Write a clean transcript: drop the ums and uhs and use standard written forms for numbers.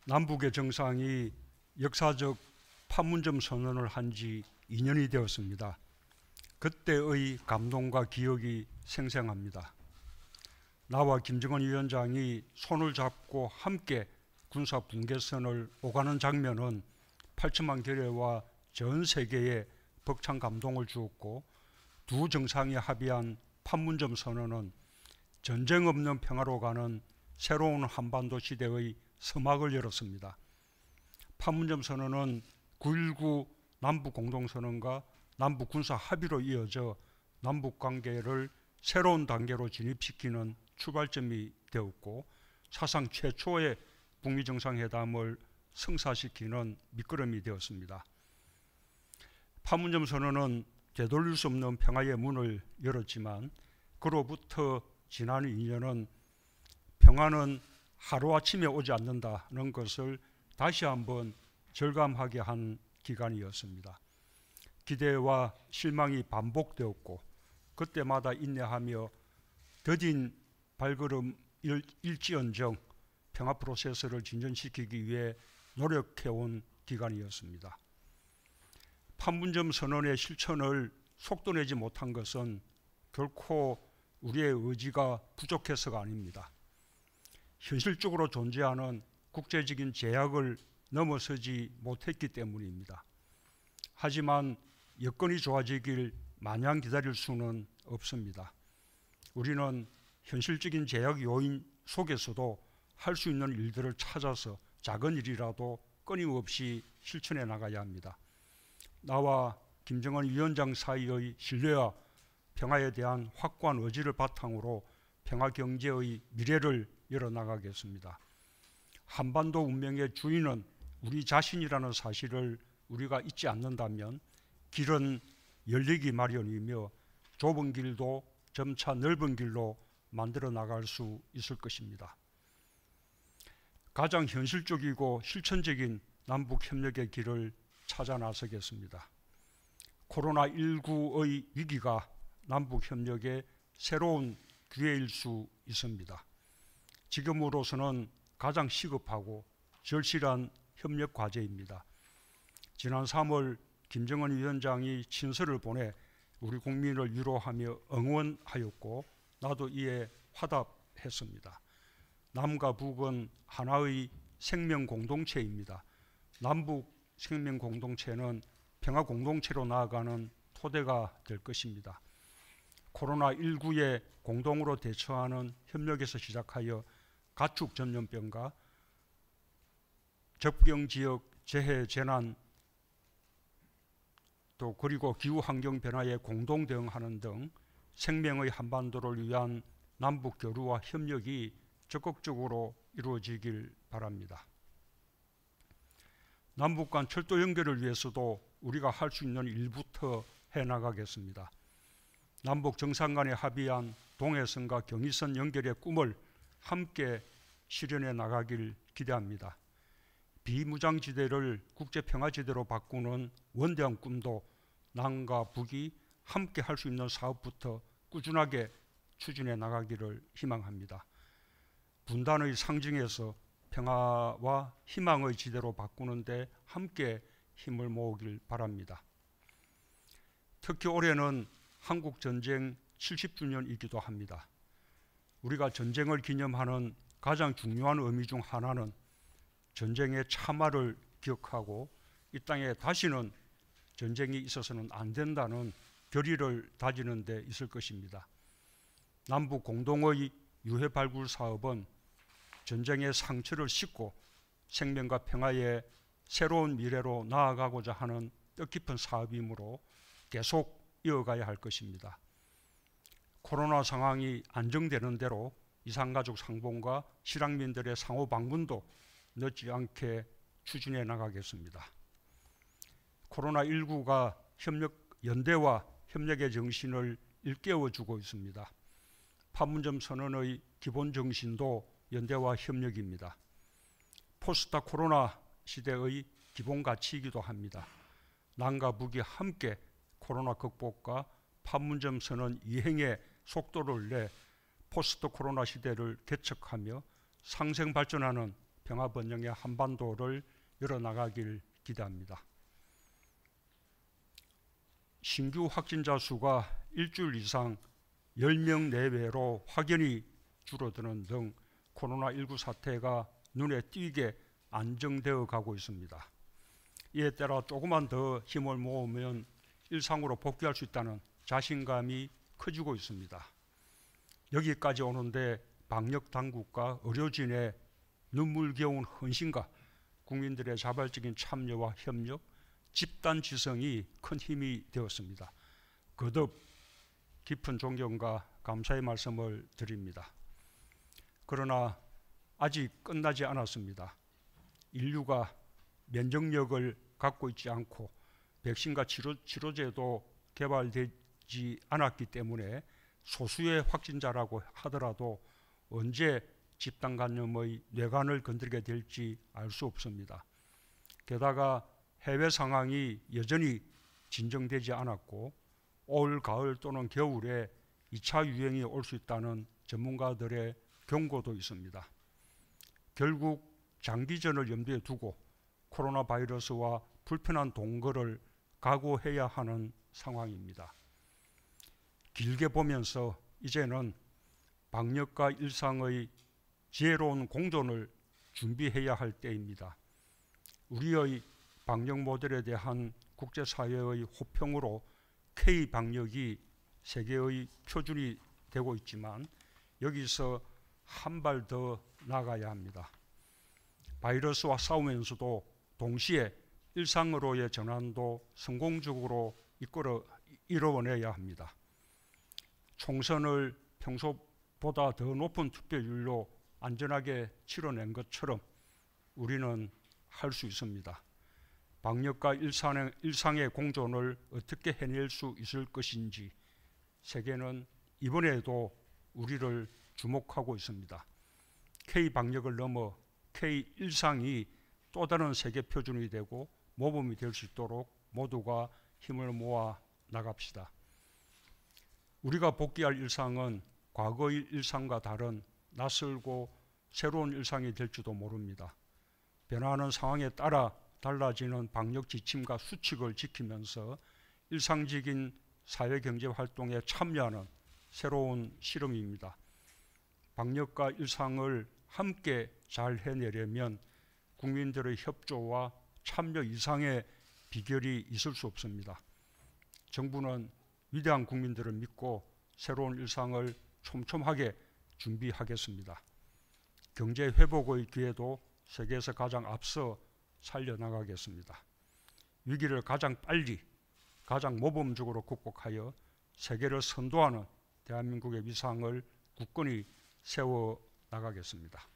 남북의 정상이 역사적 판문점 선언을 한 지 2년이 되었습니다. 그때의 감동과 기억이 생생합니다. 나와 김정은 위원장이 손을 잡고 함께 군사 분계선을 오가는 장면은 8천만 결의와 전 세계에 벅찬 감동을 주었고, 두 정상이 합의한 판문점 선언은 전쟁 없는 평화로 가는 새로운 한반도 시대의 서막을 열었습니다. 판문점 선언은 9.19 남북 공동선언과 남북 군사 합의로 이어져 남북 관계를 새로운 단계로 진입시키는 출발점이 되었고, 사상 최초의 북미 정상회담을 성사시키는 밑거름이 되었습니다. 판문점 선언은 되돌릴 수 없는 평화의 문을 열었지만, 그로부터 지난 2년은 평화는 하루아침에 오지 않는다는 것을 다시 한번 절감하게 한 기간이었습니다. 기대와 실망이 반복되었고, 그때마다 인내하며 더딘 발걸음 일지언정 평화 프로세스를 진전시키기 위해 노력해온 기간이었습니다. 판문점 선언의 실천을 속도내지 못한 것은 결코 우리의 의지가 부족해서가 아닙니다. 현실적으로 존재하는 국제적인 제약을 넘어서지 못했기 때문입니다. 하지만 여건이 좋아지길 마냥 기다릴 수는 없습니다. 우리는 현실적인 제약 요인 속에서도 할 수 있는 일들을 찾아서 작은 일이라도 끊임없이 실천해 나가야 합니다. 나와 김정은 위원장 사이의 신뢰와 평화에 대한 확고한 의지를 바탕으로 평화 경제의 미래를 열어나가겠습니다. 한반도 운명의 주인은 우리 자신이라는 사실을 우리가 잊지 않는다면 길은 열리기 마련이며 좁은 길도 점차 넓은 길로 만들어 나갈 수 있을 것입니다. 가장 현실적이고 실천적인 남북협력의 길을 찾아 나서겠습니다. 코로나19의 위기가 남북협력의 새로운 기회일 수 있습니다. 지금으로서는 가장 시급하고 절실한 협력 과제입니다. 지난 3월 김정은 위원장이 친서를 보내 우리 국민을 위로하며 응원하였고, 나도 이에 화답했습니다. 남과 북은 하나의 생명 공동체입니다. 남북 생명 공동체는 평화 공동체로 나아가는 토대가 될 것입니다. 코로나19에 공동으로 대처하는 협력에서 시작하여 가축 전염병과 접경 지역 재해 재난, 또 그리고 기후 환경 변화에 공동 대응하는 등 생명의 한반도를 위한 남북 교류와 협력이 적극적으로 이루어지길 바랍니다. 남북 간 철도 연결을 위해서도 우리가 할 수 있는 일부터 해나가겠습니다. 남북 정상 간에 합의한 동해선과 경의선 연결의 꿈을 함께 실현해 나가길 기대합니다. 비무장지대를 국제평화지대로 바꾸는 원대한 꿈도 남과 북이 함께 할 수 있는 사업부터 꾸준하게 추진해 나가기를 희망합니다. 분단의 상징에서 평화와 희망의 지대로 바꾸는 데 함께 힘을 모으길 바랍니다. 특히 올해는 한국전쟁 70주년이기도 합니다. 우리가 전쟁을 기념하는 가장 중요한 의미 중 하나는 전쟁의 참화를 기억하고 이 땅에 다시는 전쟁이 있어서는 안 된다는 결의를 다지는 데 있을 것입니다. 남북 공동의 유해 발굴 사업은 전쟁의 상처를 씻고 생명과 평화의 새로운 미래로 나아가고자 하는 뜻깊은 사업이므로 계속 이어가야 할 것입니다. 코로나 상황이 안정되는 대로 이산가족 상봉과 실향민들의 상호 방문도 늦지 않게 추진해 나가겠습니다. 코로나19가 연대와 협력의 정신을 일깨워주고 있습니다. 판문점 선언의 기본 정신도 연대와 협력입니다. 포스트 코로나 시대의 기본 가치이기도 합니다. 남과 북이 함께 코로나 극복과 판문점 선언 이행의 속도를 내 포스트 코로나 시대를 개척하며 상생 발전하는 평화번영의 한반도를 열어나가길 기대합니다. 신규 확진자 수가 일주일 이상 10명 내외로 확연히 줄어드는 등 코로나19 사태가 눈에 띄게 안정되어 가고 있습니다. 이에 따라 조금만 더 힘을 모으면 일상으로 복귀할 수 있다는 자신감이 커지고 있습니다. 여기까지 오는데 방역 당국과 의료진의 눈물겨운 헌신과 국민들의 자발적인 참여와 협력, 집단 지성이 큰 힘이 되었습니다. 거듭 깊은 존경과 감사의 말씀을 드립니다. 그러나 아직 끝나지 않았습니다. 인류가 면역력을 갖고 있지 않고 백신과 치료제도 개발되지 않았기 때문에 소수의 확진자라고 하더라도 언제 집단 감염의 뇌관을 건드리게 될지 알 수 없습니다. 게다가 해외 상황이 여전히 진정되지 않았고 올 가을 또는 겨울에 2차 유행이 올 수 있다는 전문가들의 경고도 있습니다. 결국 장기전을 염두에 두고 코로나 바이러스와 불편한 동거를 각오해야 하는 상황입니다. 길게 보면서 이제는 방역과 일상의 지혜로운 공존을 준비해야 할 때입니다. 우리의 방역 모델에 대한 국제사회의 호평으로 K방역이 세계의 표준이 되고 있지만 여기서 한 발 더 나가야 합니다. 바이러스와 싸우면서도 동시에 일상으로의 전환도 성공적으로 이뤄내야 합니다. 총선을 평소보다 더 높은 투표율로 안전하게 치러낸 것처럼 우리는 할 수 있습니다. 방역과 일상의 공존을 어떻게 해낼 수 있을 것인지 세계는 이번에도 우리를 주목하고 있습니다. K방역을 넘어 K일상이 또 다른 세계 표준이 되고 모범이 될 수 있도록 모두가 힘을 모아 나갑시다. 우리가 복귀할 일상은 과거의 일상과 다른 낯설고 새로운 일상이 될지도 모릅니다. 변화하는 상황에 따라 달라지는 방역 지침과 수칙을 지키면서 일상적인 사회경제활동에 참여하는 새로운 실험입니다. 방역과 일상을 함께 잘 해내려면 국민들의 협조와 참여 이상의 비결이 있을 수 없습니다. 정부는 위대한 국민들을 믿고 새로운 일상을 촘촘하게 준비하겠습니다. 경제 회복의 기회도 세계에서 가장 앞서 살려나가겠습니다. 위기를 가장 빨리, 가장 모범적으로 극복하여 세계를 선도하는 대한민국의 위상을 굳건히 세워나가겠습니다.